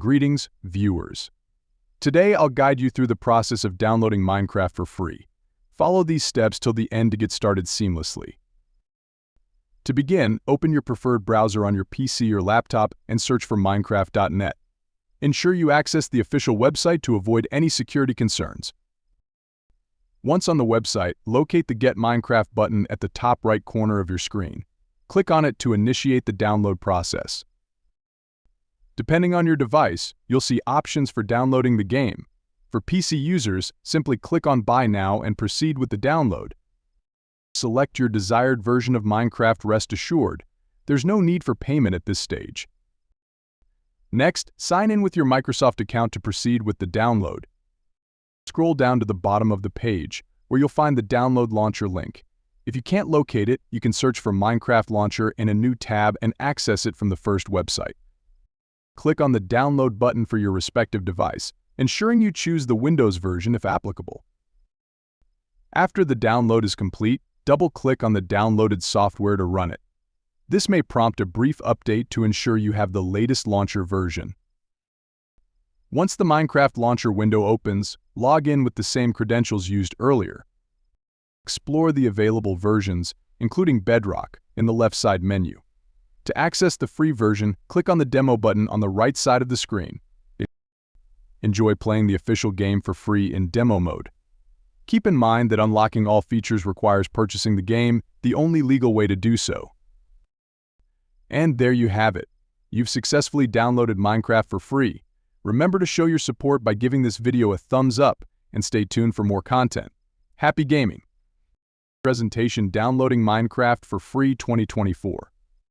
Greetings, viewers. Today I'll guide you through the process of downloading Minecraft for free. Follow these steps till the end to get started seamlessly. To begin, open your preferred browser on your PC or laptop and search for Minecraft.net. Ensure you access the official website to avoid any security concerns. Once on the website, locate the Get Minecraft button at the top right corner of your screen. Click on it to initiate the download process. Depending on your device, you'll see options for downloading the game. For PC users, simply click on Buy Now and proceed with the download. Select your desired version of Minecraft. Rest assured, there's no need for payment at this stage. Next, sign in with your Microsoft account to proceed with the download. Scroll down to the bottom of the page, where you'll find the download launcher link. If you can't locate it, you can search for Minecraft Launcher in a new tab and access it from the first website. Click on the download button for your respective device, ensuring you choose the Windows version if applicable. After the download is complete, double-click on the downloaded software to run it. This may prompt a brief update to ensure you have the latest launcher version. Once the Minecraft Launcher window opens, log in with the same credentials used earlier. Explore the available versions, including Bedrock, in the left side menu. To access the free version, click on the demo button on the right side of the screen. Enjoy playing the official game for free in demo mode. Keep in mind that unlocking all features requires purchasing the game, the only legal way to do so. And there you have it. You've successfully downloaded Minecraft for free. Remember to show your support by giving this video a thumbs up and stay tuned for more content. Happy gaming! Presentation Downloading Minecraft for Free 2024.